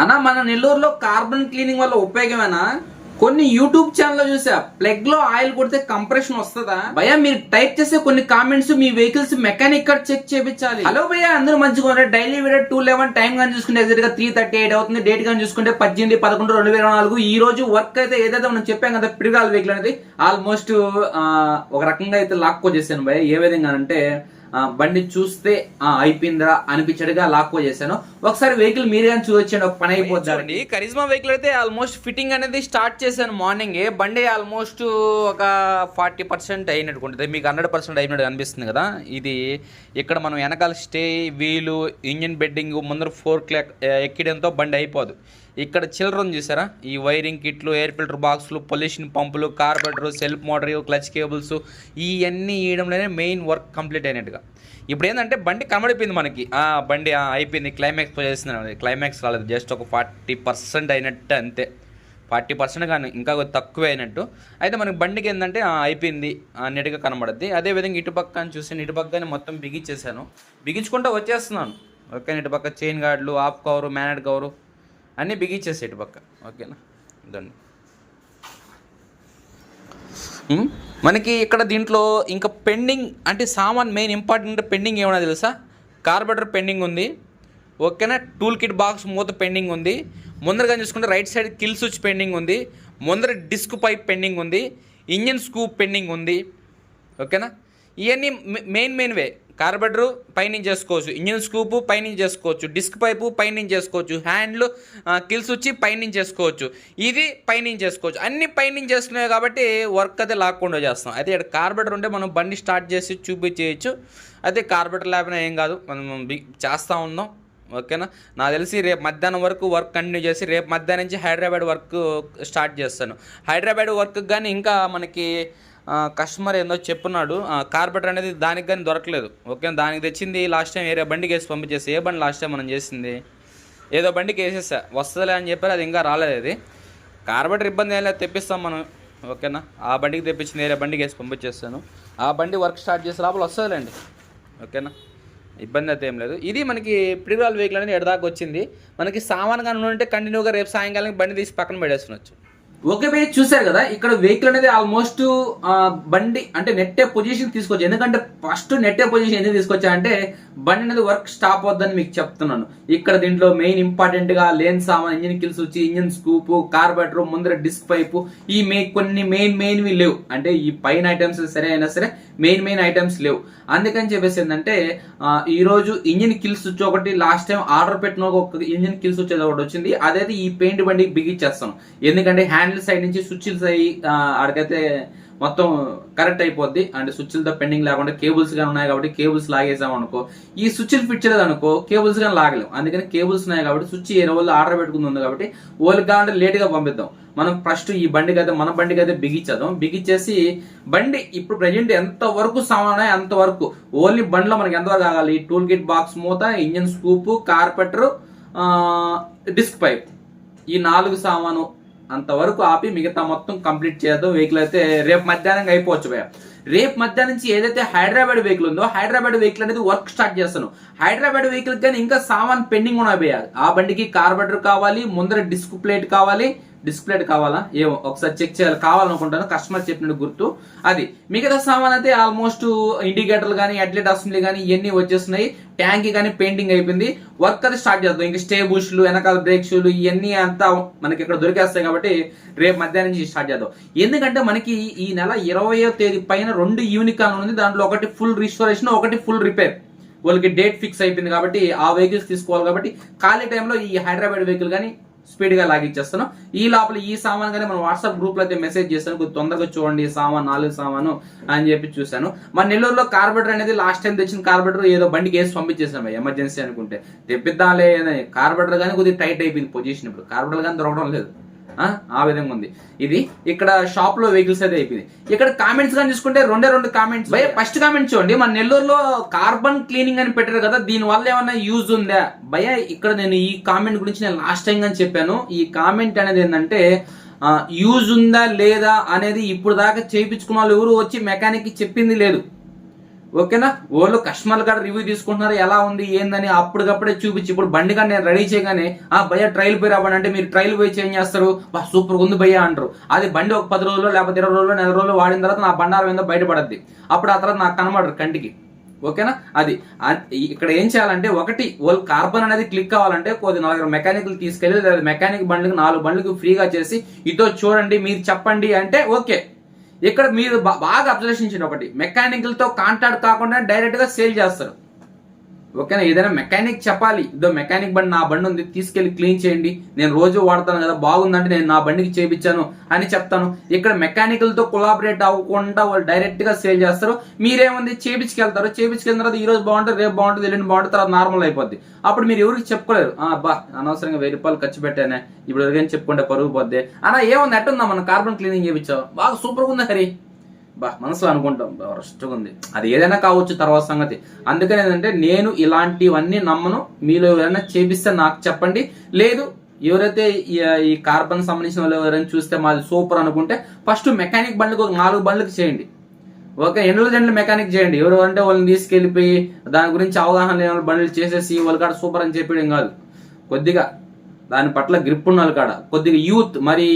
అన్నా మన నెల్లూరులో కార్బన్ క్లీనింగ్ వల్ల ఉపయోగమేనా? కొన్ని యూట్యూబ్ ఛానల్ చూసా, ప్లగ్ లో ఆయిల్ కొడితే కంప్రెషన్ వస్తుందా భయ్యా? మీరు టైప్ చేసే కొన్ని కామెంట్స్ మీ వెహికల్స్ మెకానిక్ కట్ చెక్ చేయించాలి. హలో భయ్యా, అందరూ మంచిగా ఉన్నారు. డైలీ వీడియో 211 టైం కానీ చూసుకుంటే ఎగ్జాక్ట్ గా 3:38 అవుతుంది. డేట్ కానీ చూసుకుంటే 18/11/2024. ఈ రోజు వర్క్ అయితే ఏదైతే మనం చెప్పాం కదా, పిడిగాల వెహికల్ అనేది ఆల్మోస్ట్ ఒక రకంగా అయితే లాక్కో చేశాను భయ్యా. ఏ విధంగా అంటే బండి చూస్తే అయిపోయిందిరా అనిపించడుగా లాక్కో చేశాను. ఒకసారి వెహికల్ మీరు కానీ చూడొచ్చండి, ఒక పని అయిపోద్దండి. కరిజ్మా వెహికల్ అయితే ఆల్మోస్ట్ ఫిట్టింగ్ అనేది స్టార్ట్ చేశాను మార్నింగ్. బండి ఆల్మోస్ట్ ఒక 40% అయినట్టుకుంటుంది, మీకు 100% అయినట్టు అనిపిస్తుంది కదా. ఇది ఇక్కడ మనం వెనకాల స్టే, వీలు, ఇంజిన్ బెడ్డింగ్, ముందర 4 ఎక్కడంతో బండి అయిపోదు. ఇక్కడ చిల్డ్రన్ చూసారా, ఈ వైరింగ్ కిట్లు, ఎయిర్ ఫిల్టర్ బాక్సులు, పొల్యూషన్ పంపులు, carburettor, self motor, clutch cables, ఇవన్నీ ఇవ్వడంలోనే మెయిన్ వర్క్ కంప్లీట్ అయినట్టుగా. ఇప్పుడు ఏంటంటే బండి కనబడిపోయింది మనకి, బండి అయిపోయింది, క్లైమాక్స్ చేస్తున్నాను. క్లైమాక్స్ రాలేదు, జస్ట్ ఒక 40% అయినట్టు అంతే. 40% కానీ ఇంకా తక్కువే అయినట్టు. అయితే మనకి బండికి ఏంటంటే అయిపోయింది అన్నట్టుగా కనబడుద్ది. అదేవిధంగా ఇటుపక్క చూసి ఇటుపక్కనే మొత్తం బిగించేసాను, బిగించుకుంటూ వచ్చేస్తున్నాను. ఓకే, ఇటుపక్క chain గార్డులు, of cover, Manair cover అన్నీ బిగించేసి ఇటు పక్క. ఓకేనా, ఇదండి మనకి ఇక్కడ. దీంట్లో ఇంకా పెండింగ్ అంటే సామాన్ మెయిన్ ఇంపార్టెంట్ పెండింగ్ ఏమన్నా తెలుసా? కార్బెటర్ పెండింగ్ ఉంది. ఓకేనా, టూల్ కిట్ బాక్స్ మూత పెండింగ్ ఉంది. ముందరగా చూసుకుంటే right side kill switch pending ఉంది. ముందర డిస్క్ పైప్ పెండింగ్ ఉంది. ఇంజిన్ స్కూప్ పెండింగ్ ఉంది. ఓకేనా, ఇవన్నీ మెయిన్వే. కార్బెటర్ పైనుంచి చేసుకోవచ్చు, ఇంజిన్ స్కూపు పైనుంచి చేసుకోవచ్చు, డిస్క్ పైపు పైనుంచి చేసుకోవచ్చు, హ్యాండ్లు కిల్స్ వచ్చి పైనుంచి చేసుకోవచ్చు, ఇది పైనుంచి చేసుకోవచ్చు. అన్ని పైనుంచి చేసుకునేవి కాబట్టి వర్క్ అయితే లాక్కుండా చేస్తాం. అయితే ఇక్కడ కార్బెటర్ ఉంటే మనం బండి స్టార్ట్ చేసి చూపించేయచ్చు. అయితే కార్బెటర్ లేకపోయినా ఏం కాదు, మనం చేస్తూ ఉందాం. ఓకేనా, నాకు తెలిసి రేపు మధ్యాహ్నం వరకు వర్క్ కంటిన్యూ చేసి రేపు మధ్యాహ్నం నుంచి హైదరాబాద్ వర్క్ స్టార్ట్ చేస్తాను. హైదరాబాద్ వర్క్ కానీ ఇంకా మనకి కస్టమర్ ఏందో చెప్పున్నాడు, కార్బెటర్ అనేది దానికి కానీ దొరకలేదు. ఓకే, దానికి తెచ్చింది లాస్ట్ టైం వేరే బండికి వేసి పంపించేసి. ఏ బండి లాస్ట్ టైం మనం చేసింది? ఏదో బండికి వేసేసా, వస్తుందిలే అని చెప్పారు, అది ఇంకా రాలేదు. అది కార్బెటర్ ఇబ్బంది ఏం లేదు, తెప్పిస్తాం మనం. ఓకేనా, ఆ బండికి తెప్పించింది వేరే బండికి వేసి పంపించేస్తాను. ఆ బండి వర్క్ స్టార్ట్ చేసే లోపల వస్తుందిలేండి. ఓకేనా, ఇబ్బంది అయితే ఏం లేదు. ఇది మనకి ప్రివిరాల్ వెహికల్ అనేది ఎడదాకా వచ్చింది. మనకి సామాన్ కానీ ఉంటే కంటిన్యూగా రేపు సాయంకాలం బండి తీసి పక్కన పెట్టేసుకునొచ్చు. ఓకే భయ్, చూసారు కదా ఇక్కడ వెహికల్ అనేది ఆల్మోస్ట్ బండి అంటే నెట్టే పొజిషన్ తీసుకొచ్చు. ఎందుకంటే ఫస్ట్ నెట్టే పొజిషన్ ఎందుకు తీసుకొచ్చా అంటే బండి అనేది వర్క్ స్టాప్ అవుద్దని మీకు చెప్తున్నాను. ఇక్కడ దీంట్లో మెయిన్ ఇంపార్టెంట్ గా లేన్ సామాన్, ఇంజిన్ కిల్స్ వచ్చి, ఇంజిన్ స్కూప్, కార్బెటర్, ముందర డిస్క్ పైపు, ఈ కొన్ని మెయిన్వి లేవు. అంటే ఈ పైన ఐటమ్స్ సరే అయినా సరే మెయిన్ ఐటమ్స్ లేవు. అందుకని చెప్పేసి ఏంటంటే ఈ రోజు ఇంజిన్ కిల్స్ వచ్చి ఒకటి, లాస్ట్ టైం ఆర్డర్ పెట్టిన ఒక ఇంజిన్ కిల్స్ వచ్చేది ఒకటి వచ్చింది. అదైతే ఈ పెయింట్ బండికి బిగించేస్తాను. ఎందుకంటే హ్యాండిల్ సైడ్ నుంచి స్విచ్లు ఆడికైతే మొత్తం కరెక్ట్ అయిపోద్ది. అంటే స్విచ్లతో పెండింగ్ లేకుండా కేబుల్స్ కానీ ఉన్నాయి కాబట్టి కేబుల్స్ లాగేసాం అనుకో, ఈ స్విచ్లు ఫిట్ చేయలేదు అనుకో కేబుల్స్ కానీ లాగలేము. అందుకని కేబుల్స్ ఉన్నాయి కాబట్టి స్విచ్ ఏ రోజు ఆర్డర్ పెట్టుకుంది ఉంది కాబట్టి వాళ్ళకి కావాలంటే లేట్గా పంపిద్దాం. మనం ఫస్ట్ ఈ బండికి అయితే మన బండికి అయితే బిగించేద్దాం. బిగించేసి బండి ఇప్పుడు ప్రజెంట్ ఎంత వరకు సామాన్ అంతవరకు ఓన్లీ బండిలో మనకి ఎంతవరకు కావాలి? టూల్ కిట్ బాక్స్ మూత, ఇంజిన్ స్కూప్, కార్పెటర్, డిస్క్ పైప్, ఈ 4 సామాను అంతవరకు ఆపి మిగతా మొత్తం కంప్లీట్ చేద్దాం. వెహికల్ అయితే రేపు మధ్యాహ్నం అయిపోవచ్చు భయ. రేపు మధ్యాహ్నం నుంచి ఏదైతే హైదరాబాద్ వెహికల్ ఉందో హైదరాబాద్ వెహికల్ అనేది వర్క్ స్టార్ట్ చేస్తాను. హైదరాబాద్ వెహికల్ కానీ ఇంకా సామాన్ పెండింగ్ ఉన్నాయి భయ. ఆ బండికి కార్బెటర్ కావాలి, ముందర డిస్క్ ప్లేట్ కావాలా ఏమో ఒకసారి చెక్ చేయాలి, కావాలనుకుంటాను. కస్టమర్ చెప్పినట్టు గుర్తు. అది మిగతా సామాన్ అయితే ఆల్మోస్ట్ ఇండికేటర్లు కానీ, అడ్లెట్ అసెంబ్లీ కానీ ఇవన్నీ వచ్చేస్తున్నాయి. ట్యాంక్ కానీ పెయింటింగ్ అయిపోయింది. వర్క్ అది స్టార్ట్ చేద్దాం. ఇంకా స్టే బుష్లు, వెనకాల బ్రేక్ షూలు ఇవన్నీ అంతా మనకి ఇక్కడ దొరికేస్తాయి కాబట్టి రేపు మధ్యాహ్నం నుంచి స్టార్ట్ చేద్దాం. ఎందుకంటే మనకి ఈ నెల 20వ తేదీ పైన 2 యూనికాన్ ఉంది. దాంట్లో ఒకటి ఫుల్ రిస్టోరేషన్, ఒకటి ఫుల్ రిపేర్. వాళ్ళకి డేట్ ఫిక్స్ అయిపోయింది కాబట్టి ఆ వెహికల్స్ తీసుకోవాలి. కాబట్టి ఖాళీ టైంలో ఈ హైదరాబాద్ వెహికల్ కానీ స్పీడ్ గా లాగిచ్చేస్తాను. ఈ లోపల ఈ సామాన్ కానీ మనం వాట్సాప్ గ్రూప్ లో అయితే మెసేజ్ చేస్తాను, కొద్దిగా తొందరగా చూడండి సామాన్ 4 సామాను అని చెప్పి చూశాను. మన నెల్లూరులో కార్బెటర్ అనేది లాస్ట్ టైం తెచ్చిన కార్బెటర్ ఏదో బండికి వేసి పంపించేసాను ఎమర్జెన్సీ అనుకుంటే. తెప్పిద్దాంలే, కార్బెటర్ కానీ కొద్దిగా టైట్ అయిపోయింది పొజిషన్. ఇప్పుడు కార్బెటర్ కానీ దొరకడం లేదు, ఆ విధంగా ఉంది. ఇది ఇక్కడ షాప్ లో వెహికల్స్ అయితే అయిపోయింది. ఇక్కడ కామెంట్స్ కానీ చూసుకుంటే 2 కామెంట్స్. భయ ఫస్ట్ కామెంట్ చూడండి, మన నెల్లూరులో కార్బన్ క్లీనింగ్ అని పెట్టారు కదా, దీని వల్ల ఏమన్నా యూజ్ ఉందా భయ? ఇక్కడ నేను ఈ కామెంట్ గురించి నేను లాస్ట్ టైం కానీ చెప్పాను. ఈ కామెంట్ అనేది ఏంటంటే యూజ్ ఉందా లేదా అనేది ఇప్పుడు దాకా చేయించుకున్న వాళ్ళు ఎవరు వచ్చి మెకానిక్ చెప్పింది లేదు. ఓకేనా. వాళ్ళు కస్టమర్ కాడ రివ్యూ తీసుకుంటున్నారు ఎలా ఉంది ఏందని అప్పటికప్పుడే చూపించి, ఇప్పుడు బండి కానీ నేను రెడీ చేయగానే భయ్య ట్రైల్ పోయి రావండి అంటే మీరు ట్రైల్ పోయి చేంజ్ చేస్తారు, సూపర్ ఉంది భయ్య అంటారు. అది బండి ఒక 10 రోజులు లేకపోతే 20 రోజులు నెల రోజులు వాడిన తర్వాత నా బండారం ఏందో బయటపడద్ది, అప్పుడు ఆ తర్వాత నాకు కనబడరు కంటికి. ఓకేనా. అది ఇక్కడ ఏం చేయాలంటే, ఒకటి వాళ్ళు కార్బన్ అనేది క్లిక్ కావాలంటే కొద్ది 4 మెకానిక్లు తీసుకెళ్ళి, లేదా మెకానిక్ బండ్లకు 4 బండ్లకు ఫ్రీగా చేసి ఇదో చూడండి మీరు చెప్పండి అంటే ఓకే. ఇక్కడ మీరు బాగా అబ్జర్వేషన్ చేయండి, ఒకటి మెకానికల్తో కాంటాక్ట్ కాకుండా డైరెక్ట్ గా సేల్ చేస్తారు. ఓకేనా. ఏదైనా మెకానిక్ చెప్పాలి, ఇదో మెకానిక్ బండి నా బండి ఉంది తీసుకెళ్లి క్లీన్ చేయండి, నేను రోజు వాడతాను కదా బాగుందంటే నేను నా బండికి చేయించాను అని చెప్తాను. ఇక్కడ మెకానికల్తో కొలాబరేట్ అవ్వకుండా వాళ్ళు డైరెక్ట్ గా సేల్ చేస్తారు. మీరేముంది చేయించుకెళ్తారు, చేయించుకెళ్ళిన తర్వాత ఈ రోజు బాగుంటుంది, రేపు బాగుంటుంది, ఎల్లుండి బాగుంటుంది, తర్వాత నార్మల్ అయిపోద్ది. అప్పుడు మీరు ఎవరికి చెప్పుకోలేరు, అనవసరంగా 1000 రూపాయలు ఖర్చు పెట్టానే, ఇప్పుడు ఎవరికైనా చెప్పుకుంటే పరుగు పోద్ది అన్న. ఏముంది ఎట్టుందా మన కార్బన్ క్లీనింగ్ చేయించావు, బాగా సూపర్గా ఉంది హరి, మనసులో అనుకుంటాం రెస్ట్గా ఉంది. అది ఏదైనా కావచ్చు, తర్వాత సంగతి. అందుకని ఏంటంటే నేను ఇలాంటివన్నీ నమ్మను. మీలో ఎవరైనా చేపిస్తే నాకు చెప్పండి. లేదు ఎవరైతే ఈ కార్బన్ సంబంధించిన వాళ్ళు ఎవరైనా చూస్తే మాది సూపర్ అనుకుంటే ఫస్ట్ మెకానిక్ బండ్లకు 4 బండ్లకు చేయండి. ఓకే. ఎండలు మెకానిక్ చేయండి. ఎవరు అంటే వాళ్ళని తీసుకెళ్ళిపోయి దాని గురించి అవగాహన లేని బండ్లు చేసేసి వాళ్ళ కాడ సూపర్ అని చెప్పడం కాదు. కొద్దిగా దాని పట్ల గ్రిప్ ఉన్న వాళ్ళ కాడ, కొద్దిగా యూత్ మరి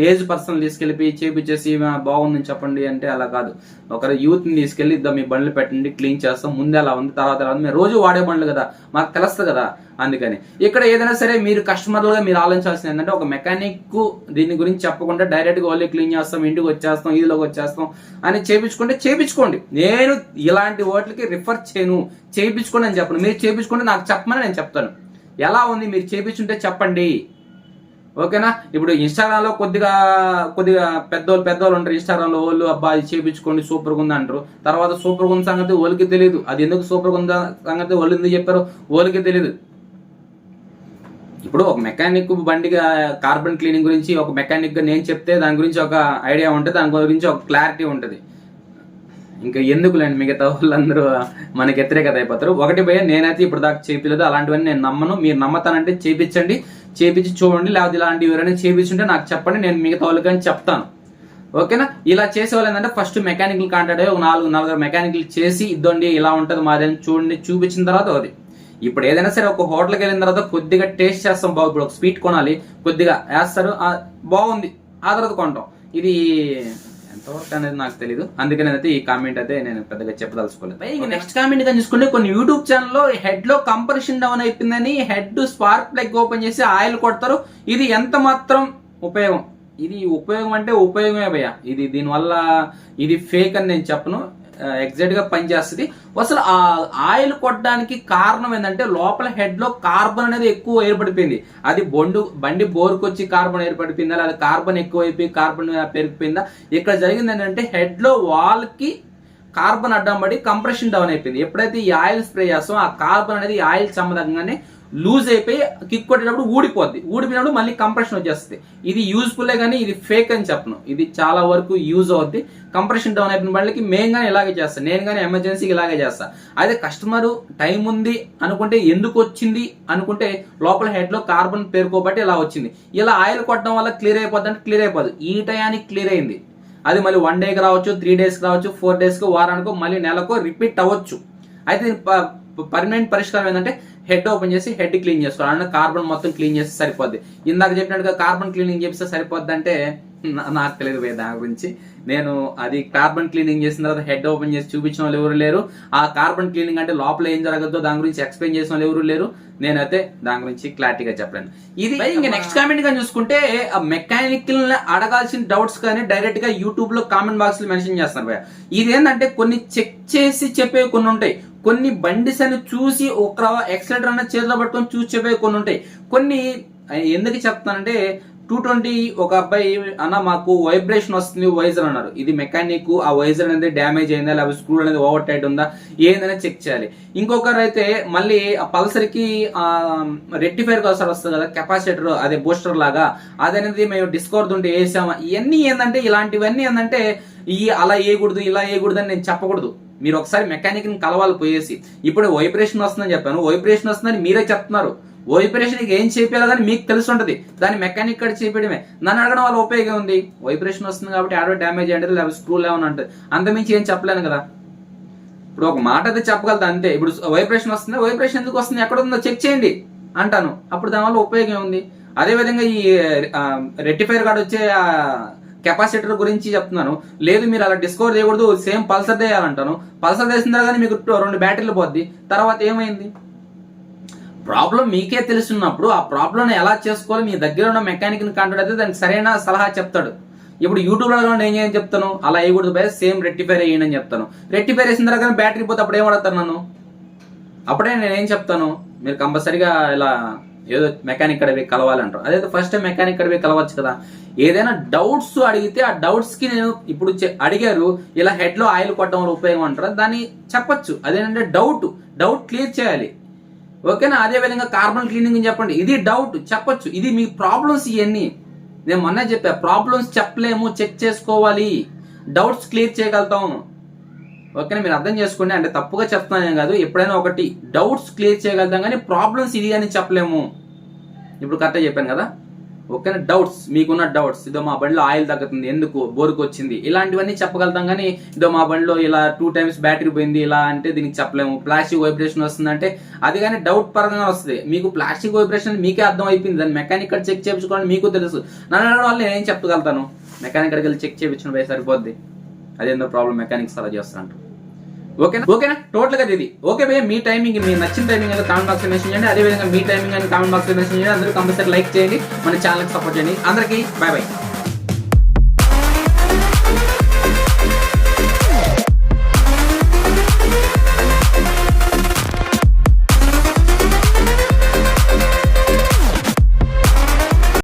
ఏజ్ పర్సన్ తీసుకెళ్ళిపోయి చేపించేసి బాగుందని చెప్పండి అంటే అలా కాదు. ఒకరు యూత్ని తీసుకెళ్ళి మీ బండ్లు పెట్టండి, క్లీన్ చేస్తాం, ముందు ఎలా ఉంది తర్వాత ఎలా ఉంది, మేము రోజు వాడే బండ్లు కదా మాకు తెలుస్తుంది కదా. అందుకని ఇక్కడ ఏదైనా సరే మీరు కస్టమర్లుగా మీరు ఆలోచించాల్సింది ఏంటంటే, ఒక మెకానిక్ దీని గురించి చెప్పకుండా డైరెక్ట్గా వాళ్ళే క్లీన్ చేస్తాం, ఇంటికి వచ్చేస్తాం, ఈలోకి వచ్చేస్తాం అని చేపించుకోండి. నేను ఇలాంటి వాటికి రిఫర్ చేయను, చేయించుకోండి అని చెప్పను. మీరు చేయించుకుంటే నాకు చెప్పమని నేను చెప్తాను. ఎలా ఉంది మీరు చేయించుంటే చెప్పండి. ఓకేనా. ఇప్పుడు ఇన్స్టాగ్రామ్ లో కొద్దిగా పెద్దోళ్ళు ఉంటారు ఇన్స్టాగ్రామ్ లో, వాళ్ళు అది చేయించుకోండి సూపర్గా ఉంది అంటారు. తర్వాత సూపర్గా ఉన్న సంగతి వాళ్ళకి తెలియదు, అది ఎందుకు సూపర్గా ఉందా సంగతి వాళ్ళు ఎందుకు చెప్పారో వాళ్ళకి తెలియదు. ఇప్పుడు ఒక మెకానిక్ బండిగా కార్బన్ క్లీనింగ్ గురించి ఒక మెకానిక్ గా నేను చెప్తే దాని గురించి ఒక ఐడియా ఉంటుంది, దాని గురించి ఒక క్లారిటీ ఉంటుంది. ఇంకా ఎందుకులేండి మిగతా వాళ్ళందరూ మనకి వ్యతిరేకత అయిపోతారు. ఒకటి భయ్య నేనైతే ఇప్పుడు దాకా చేపించలేదు, అలాంటివన్నీ నేను నమ్మను. మీరు నమ్మతానంటే చేపించి చూడండి, లేకపోతే ఇలాంటివి ఎవరైనా చేపించుంటే నాకు చెప్పండి, నేను మిగతా వాళ్ళకి చెప్తాను. ఓకేనా. ఇలా చేసే వాళ్ళు ఏంటంటే ఫస్ట్ మెకానికల్ కాంటాక్ట్ అయ్యి ఒక 4 మెకానికల్ చేసి ఇద్దండి ఇలా ఉంటుంది మాదేని చూడండి, చూపించిన తర్వాత అది. ఇప్పుడు ఏదైనా సరే ఒక హోటల్కి వెళ్ళిన తర్వాత కొద్దిగా టేస్ట్ చేస్తాం, ఇప్పుడు ఒక స్వీట్ కొనాలి, కొద్దిగా వేస్తారు, బాగుంది, ఆ తర్వాత కొంటాం. ఇది ఎంతవరకు అనేది నాకు తెలియదు. అందుకని అయితే ఈ కామెంట్ అయితే నేను పెద్దగా చెప్పదలుచుకోలేదు. నెక్స్ట్ కామెంట్ గా చూసుకుంటే, కొన్ని యూట్యూబ్ ఛానల్లో హెడ్ లో కంప్రెషన్ డౌన్ అయిపోయిందని హెడ్ స్పార్క్ ప్లగ్ ఓపెన్ చేసి ఆయిల్ కొడతారు. ఇది ఎంత మాత్రం ఉపయోగం? ఇది ఉపయోగం అంటే ఉపయోగమే భయ్య. ఇది దీనివల్ల ఇది ఫేక్ అని నేను చెప్పను, ఎగ్జాక్ట్ గా పనిచేస్తుంది. అసలు ఆ ఆయిల్ కొట్టడానికి కారణం ఏంటంటే, లోపల హెడ్ లో కార్బన్ అనేది ఎక్కువ ఏర్పడిపోయింది. అది బండి బోర్కు వచ్చి కార్బన్ ఏర్పడిపోయిందా, లేదా కార్బన్ ఎక్కువైపోయి కార్బన్ పెరిగిపోయిందా? ఇక్కడ జరిగింది ఏంటంటే, హెడ్ లో వాల్ కి కార్బన్ అడ్డం పడి కంప్రెషన్ డౌన్ అయిపోయింది. ఎప్పుడైతే ఈ ఆయిల్ స్ప్రే చేస్తామో ఆ కార్బన్ అనేది ఆయిల్ చెమ్మదగంగానే లూజ్ అయిపోయి కిక్ కొట్టేటప్పుడు ఊడిపోయినప్పుడు మళ్ళీ కంప్రెషన్ వచ్చేస్తుంది. ఇది యూజ్ఫుల్లే కానీ ఇది ఫేక్ అని చెప్పను. ఇది చాలా వరకు యూజ్ అవుద్ది. కంప్రెషన్ డౌన్ అయిపోయిన వాళ్ళకి మేము కానీ ఇలాగే చేస్తాను, నేను కానీ ఎమర్జెన్సీకి ఇలాగే చేస్తాను. అదే కస్టమర్ టైం ఉంది అనుకుంటే, ఎందుకు వచ్చింది అనుకుంటే లోపల హెడ్ లో కార్బన్ పేరుకోబట్టి ఇలా వచ్చింది, ఇలా ఆయిల్ కొట్టడం వల్ల క్లియర్ అయిపోద్ది అంటే క్లియర్ అయిపోదు. ఈ టయానికి క్లియర్ అయింది, అది మళ్ళీ 1 డేకి రావచ్చు, 3 డేస్కి రావచ్చు, 4 డేస్కి, వారానికో, మళ్ళీ నెలకో రిపీట్ అవ్వచ్చు. అయితే పర్మనెంట్ పరిష్కారం ఏంటంటే, హెడ్ ఓపెన్ చేసి హెడ్ క్లీన్ చేసుకోవాలి. అంటే కార్బన్ మొత్తం క్లీన్ చేస్తే సరిపోద్ది. ఇందాక చెప్పినట్టుగా కార్బన్ క్లీనింగ్ చేస్తే సరిపోద్ది అంటే నాకు తెలియదు భయ్య దాని గురించి. నేను అది కార్బన్ క్లీనింగ్ చేసిన తర్వాత హెడ్ ఓపెన్ చేసి చూపించిన వాళ్ళు ఎవరు లేరు. ఆ కార్బన్ క్లీనింగ్ అంటే లోపల ఏం జరగద్దో దాని గురించి ఎక్స్ప్లెయిన్ చేసిన వాళ్ళు ఎవరు లేరు. నేనైతే దాని గురించి క్లారిటీగా చెప్పలేను. ఇది ఇంకా నెక్స్ట్ కామెంట్ గా చూసుకుంటే, మెకానికల్ అడగాల్సిన డౌట్స్ కానీ డైరెక్ట్ గా యూట్యూబ్ లో కామెంట్ బాక్స్ లో మెన్షన్ చేస్తారు భయ్య. ఇది ఏంటంటే, కొన్ని చెక్ చేసి చెప్పే కొన్ని ఉంటాయి, కొన్ని బండిస్ అని చూసి ఒక ఎక్సలెటర్ అన్న చేతిలో పట్టుకొని చూసి చెప్పే కొన్ని ఉంటాయి. కొన్ని ఎందుకు చెప్తానంటే, 220 ఒక అబ్బాయి అన్న మాకు వైబ్రేషన్ వస్తుంది వైజర్ అన్నారు. ఇది మెకానిక్ ఆ వైజర్ అనేది డ్యామేజ్ అయిందా, లేకపోతే స్క్రూ అనేది ఓవర్ టైట్ ఉందా, ఏందనే చెక్ చేయాలి. ఇంకొకరు అయితే మళ్ళీ పల్సర్ కి రెక్టిఫైర్ కోసం వస్తుంది కదా కెపాసిటర్, అదే బూస్టర్ లాగా, అదనేది మేము డిస్కవర్ ఉంటే వేసామా. ఇవన్నీ ఏంటంటే, ఇలాంటివన్నీ ఏంటంటే అలా వేయకూడదు ఇలా వేయకూడదు అని నేను చెప్పకూడదు. మీరు ఒకసారి మెకానిక్ ని కలవాలి పోయేసి. ఇప్పుడు వైబ్రేషన్ వస్తుందని చెప్పాను, వైబ్రేషన్ వస్తుందని మీరే చెప్తున్నారు. వైబ్రేషన్ ఏం చేయాలో కానీ మీకు తెలిసి ఉంటుంది, దాన్ని మెకానిక్ ఇక్కడ చేపడమే. నన్ను అడగడం వల్ల ఉపయోగం ఉంది. వైబ్రేషన్ వస్తుంది కాబట్టి ఆడో డ్యామేజ్ అంటే, లేకపోతే స్క్రూ లేవని అంటే, అంతమించి ఏం చెప్పలేను కదా. ఇప్పుడు ఒక మాట అయితే చెప్పగలుగుతా అంతే. ఇప్పుడు వైబ్రేషన్ వస్తుంది, వైబ్రేషన్ ఎందుకు వస్తుంది, ఎక్కడ ఉందో చెక్ చేయండి అంటాను. అప్పుడు దానివల్ల ఉపయోగం ఏముంది? అదేవిధంగా ఈ రెక్టిఫైర్ కార్డ్ వచ్చే కెపాసిటర్ గురించి చెప్తున్నాను. లేదు మీరు అలా డిస్కవర్ చేయకూడదు, సేమ్ పల్సర్ చేయాలంటాను. పల్సర్ చేసిన తర్వాత మీకు 2 బ్యాటరీలు పోద్ది. తర్వాత ఏమైంది? ప్రాబ్లం మీకే తెలుసున్నప్పుడు ఆ ప్రాబ్లం ఎలా చేసుకోవాలి మీ దగ్గర ఉన్న మెకానిక్ని కాంటాక్ట్ అయితే దానికి సరైన సలహా చెప్తాడు. ఇప్పుడు యూట్యూబ్లో నేను ఏం చెప్తాను, అలా వేయకూడదు భయ, సేమ్ రెక్టిఫైర్ వేయండి అని చెప్తాను. రెక్టిఫైర్ వేసిన తర్వాత బ్యాటరీ పోతే అప్పుడు ఏం అడుగుతాను నన్ను? అప్పుడే నేనేం చెప్తాను, మీరు కంపల్సరిగా ఇలా ఏదో మెకానిక్ కడివి కలవాలంటారు. అదే ఫస్ట్ టైం మెకానిక్ కడివి కలవచ్చు కదా. ఏదైనా డౌట్స్ అడిగితే ఆ డౌట్స్ కి నేను ఇప్పుడు అడిగారు ఇలా హెడ్ లో ఆయిల్ కొట్టడం వల్ల ఉపయోగం అంటారు, దాన్ని చెప్పొచ్చు. అదేంటంటే డౌట్ క్లియర్ చేయాలి. ఓకేనా? అదే విధంగా కార్బన్ క్లీనింగ్ చెప్పండి, ఇది డౌట్ చెప్పొచ్చు. ఇది మీ ప్రాబ్లమ్స్ ఇవన్నీ నేను మొన్న చెప్పా. ప్రాబ్లమ్స్ చెప్పలేము, చెక్ చేసుకోవాలి, డౌట్స్ క్లియర్ చేయగలుగుతాము. ఓకేనా? మీరు అర్థం చేసుకోండి. అంటే తప్పుగా చెప్తున్నానే కాదు, ఎప్పుడైనా ఒకటి డౌట్స్ క్లియర్ చేయగలుగుతాం కానీ ప్రాబ్లమ్స్ ఇది అని చెప్పలేము. ఇప్పుడు కరెక్ట్గా చెప్పాను కదా. ఓకేనా? డౌట్స్, మీకున్న డౌట్స్, ఇదో మా బండిలో ఆయిల్ తగ్గుతుంది, ఎందుకు బోరుకు వచ్చింది, ఇలాంటివన్నీ చెప్పగలుగుతాం కానీ ఇదో మా బండిలో ఇలా 2 times బ్యాటరీ పోయింది ఇలా అంటే దీనికి చెప్పలేము. ప్లాస్టిక్ వైబ్రేషన్ వస్తుందంటే అది కానీ డౌట్ పరంగా వస్తుంది. మీకు ప్లాస్టిక్ వైబ్రేషన్ మీకే అర్థం అయిపోయింది, దాన్ని మెకానిక్ చెక్ చేయించుకోవడం మీకు తెలుసు. నన్ను అడగడం వల్ల నేనేం చెప్పగలుగుతాను? మెకానిక్ వెళ్ళి చెక్ చేయించిన పోయి సరిపోద్ది, అదేందో ప్రాబ్లం మెకానిక్స్ అలా చేస్తారంట. ఓకేనా టోటల్ గా ఇది ఓకే భయ్య. మీ టైమింగ్, మీ నచ్చిన టైమింగ్ అయితే కామెంట్ బాక్స్ లో మెన్షన్ చేయండి. అదేవిధంగా మీ టైమింగ్ అని కామెంట్ బాక్స్ లో మెన్షన్ చేయండి. అందరూ కంపల్సరీ లైక్ చేయండి, మన ఛానల్ కి సపోర్ట్ చేయండి. అందరికీ బై బై.